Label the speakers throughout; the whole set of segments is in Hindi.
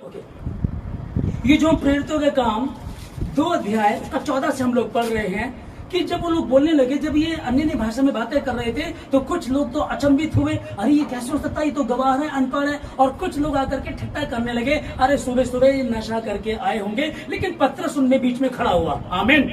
Speaker 1: ओके, ये जो हम प्रेरितों के काम 2 अध्याय उसका 14 से हम लोग पढ़ रहे हैं कि जब वो लोग बोलने लगे, जब ये अन्य भाषा में बातें कर रहे थे तो कुछ लोग तो अचंभित हुए, अरे ये कैसे हो सकता है, ये तो गवाह है, अनपढ़ है। और कुछ लोग आकर के ठट्टा करने लगे, अरे सुबह सुबह नशा करके आए होंगे। लेकिन पतरस उनमें बीच में खड़ा हुआ। आमीन।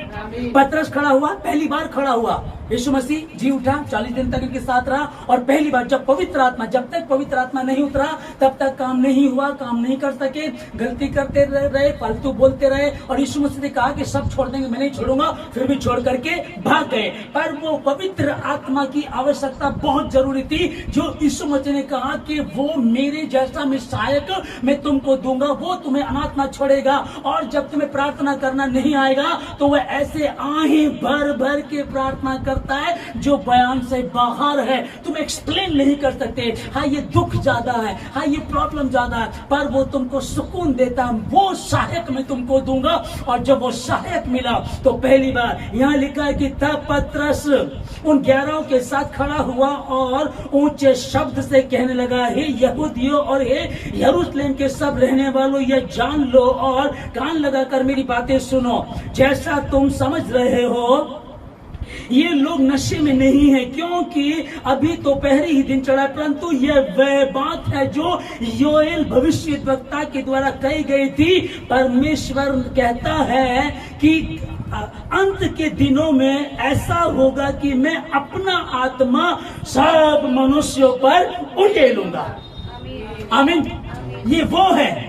Speaker 1: पतरस खड़ा हुआ, पहली बार खड़ा हुआ। यीशु मसीह जी उठा, 40 दिन तक इनके साथ रहा, और पहली बार जब जब तक पवित्र आत्मा नहीं उतरा तब तक काम नहीं हुआ, काम नहीं कर सके, गलती करते रहे, फालतू बोलते रहे। और यीशु मसीह ने कहा कि सब छोड़ देंगे, मैं नहीं छोड़ूंगा, फिर भी छोड़ करके भाग गए। पर वो पवित्र आत्मा की आवश्यकता बहुत जरूरी थी, जो यीशु मसीह ने कहा कि वो मेरे जैसा सहायक मैं तुमको दूंगा, वो तुम्हें अनात्मा छोड़ेगा। और जब तुम्हें प्रार्थना करना नहीं आएगा तो वह ऐसे आहें भर भर के प्रार्थना करता है जो बयान से बाहर है, तुम एक्सप्लेन नहीं कर सकते। हाँ, ये दुख ज्यादा है, हाँ ये प्रॉब्लम ज्यादा है, पर वो तुमको सुकून देता है, वो सहायक मैं तुमको दूंगा। और जब वो सहायक मिला तो पहली बार यहाँ लिखा है कि तब पतरस उन 11 के साथ खड़ा हुआ और ऊंचे शब्द से कहने लगा, हे यहूदियों और हे यरूशलेम के सब रहने वालों, ये जान लो और कान लगाकर मेरी बातें सुनो। जैसा तुम समझ रहे हो ये लोग नशे में नहीं है, क्योंकि अभी तो पहले ही दिन चढ़ा, परंतु यह वह बात है जो योएल भविष्यद्वक्ता के द्वारा कही गई थी। परमेश्वर कहता है कि अंत के दिनों में ऐसा होगा कि मैं अपना आत्मा सब मनुष्यों पर उंडेलूंगा। आमीन। ये वो है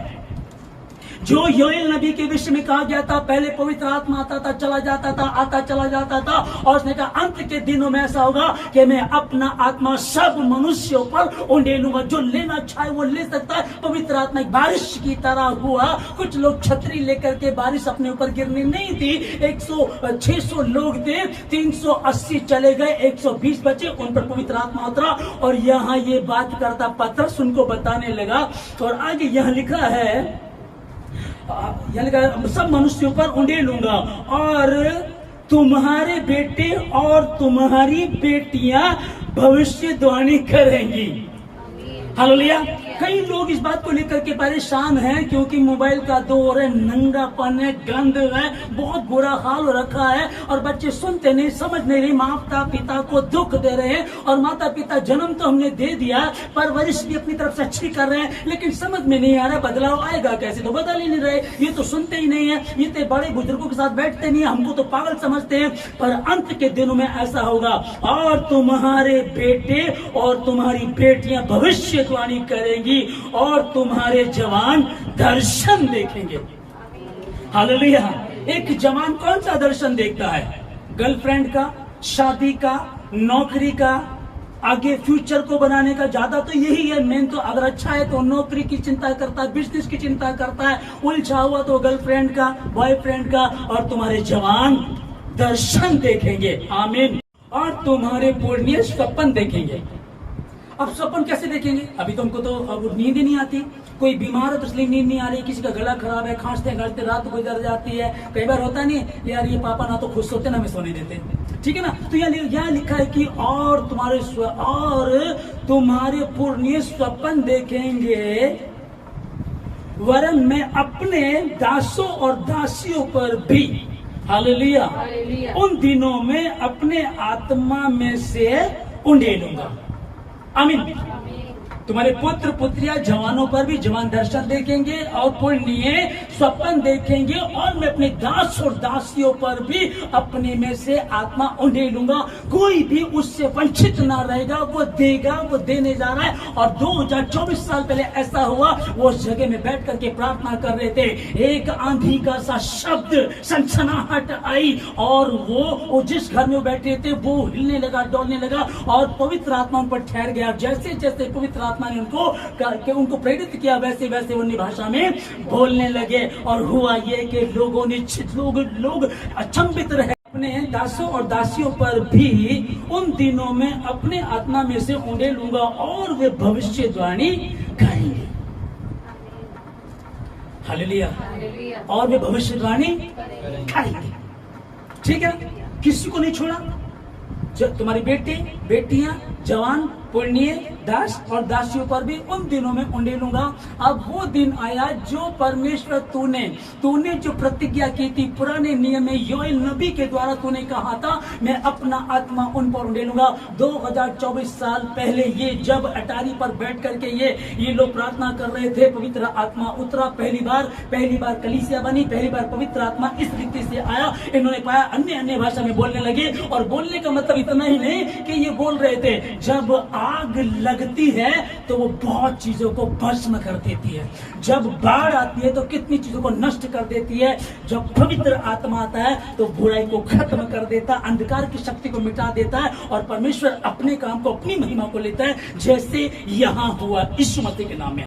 Speaker 1: जो योएल नबी के विषय में कहा गया था। पहले पवित्र आत्मा आता था, चला जाता था, आता चला जाता था, और उसने कहा अंत के दिनों में ऐसा होगा कि मैं अपना आत्मा सब मनुष्यों पर उंडेलूंगा। जो लेना चाहे वो ले सकता है। पवित्र आत्मा एक बारिश की तरह हुआ। कुछ लोग छतरी लेकर के, बारिश अपने ऊपर गिरनी नहीं थी। 600 लोग थे, 380 चले गए, 120 बचे, उन पर पवित्र आत्मा उतरा। और यहाँ ये बात करता पतरस उनको बताने लगा। और आगे यहाँ लिखा है, सब मनुष्यों पर उंडेलूंगा और तुम्हारे बेटे और तुम्हारी बेटियां भविष्यवाणी करेंगी। हालेलुया। कई लोग इस बात को लेकर के परेशान हैं, क्योंकि मोबाइल का दौर है, नंगापन है, गंद है, बहुत बुरा हाल रखा है, और बच्चे सुनते नहीं, समझ नहीं रहे, माता पिता को दुख दे रहे हैं। और माता पिता जन्म तो हमने दे दिया, परवरिश भी अपनी तरफ से अच्छी कर रहे हैं, लेकिन समझ में नहीं आ रहा बदलाव आएगा कैसे, तो बदल ही नहीं रहे। ये तो सुनते ही नहीं है, ये तो बड़े बुजुर्गों के साथ बैठते नहीं है, हमको तो पागल समझते हैं। पर अंत के दिनों में ऐसा होगा, और तुम्हारे बेटे और तुम्हारी बेटियां भविष्यवाणी करेंगी और तुम्हारे जवान दर्शन देखेंगे। हालेलुया। एक जवान कौन सा दर्शन देखता है? गर्लफ्रेंड का, शादी का, नौकरी का, आगे फ्यूचर को बनाने का। ज्यादा तो यही है मेन। तो अगर अच्छा है तो नौकरी की चिंता करता है, बिजनेस की चिंता करता है, उलझा हुआ तो गर्लफ्रेंड का, बॉयफ्रेंड का। और तुम्हारे जवान दर्शन देखेंगे। आमीन। और तुम्हारे पुण्य स्वप्न देखेंगे। अब स्वप्न कैसे देखेंगे? अभी तो हमको तो अब नींद ही नहीं आती। कोई बीमार है तो इसलिए नींद नहीं आ रही, किसी का गला खराब है, खांसते खांसते रात गुजर जाती है। कई बार होता नहीं यार, ये पापा ना तो खुश होते ना हमें सोने देते, ठीक है ना। तो यहाँ लिखा है कि और तुम्हारे पुण्य स्वप्न देखेंगे, वरन मैं अपने दासों और दासियों पर भी, हालेलुया, उन दिनों में अपने आत्मा में से उंडेलूंगा। आमीन। तुम्हारे पुत्र पुत्रियां जवानों पर भी जवान दर्शन देखेंगे और पुण्य स्वप्न देखेंगे, और मैं अपने दास और दासियों पर भी अपने में से आत्मा उंडेलूंगा। कोई भी उससे वंचित ना रहेगा, वो देगा, वो देने जा रहा है। और 2024 साल पहले ऐसा हुआ, वो उस जगह में बैठ करके प्रार्थना कर रहे थे, एक आंधी का सा शब्द, सनसनाहट आई, और वो जिस घर में बैठे थे वो हिलने लगा, डोलने लगा, और पवित्र आत्मा उन पर ठहर गया। जैसे जैसे पवित्र आत्मा ने उनको प्रेरित किया, वैसे वैसे वो भाषा में बोलने लगे। और हुआ ये कि लोग अचंभित रहे। अपने दासों और दासियों पर भी उन दिनों में अपने आत्मा में से उंडेलूंगा और वे भविष्यवाणी करेंगे। हालेलुया। और वे भविष्यवाणी करेंगे। ठीक है, किसी को नहीं छोड़ा। तुम्हारी बेटे बेटियां जवान पुण्य दास और दासियों पर भी उन दिनों में उंडेलूंगा। अब वो दिन आया जो परमेश्वर तूने जो प्रतिज्ञा की थी पुराने नियम में योएल नबी के द्वारा तूने कहा था, मैं अपना आत्मा उन पर उंडेलूंगा। 2024 साल पहले ये जब अटारी पर बैठ करके ये लोग प्रार्थना कर रहे थे, पवित्र आत्मा उतरा पहली बार कलीसिया बनी, पहली बार पवित्र आत्मा इस रीति से आया। इन्होंने पाया अन्य भाषा में बोलने लगे, और बोलने का मतलब इतना ही नहीं कि ये बोल रहे थे, जब आग लगती है तो वो बहुत चीजों को भस्म कर देती है, जब बाढ़ आती है तो कितनी चीजों को नष्ट कर देती है, जब पवित्र आत्मा आता है तो बुराई को खत्म कर देता, अंधकार की शक्ति को मिटा देता है, और परमेश्वर अपने काम को, अपनी महिमा को लेता है, जैसे यहां हुआ यीशु मसीह के नाम में।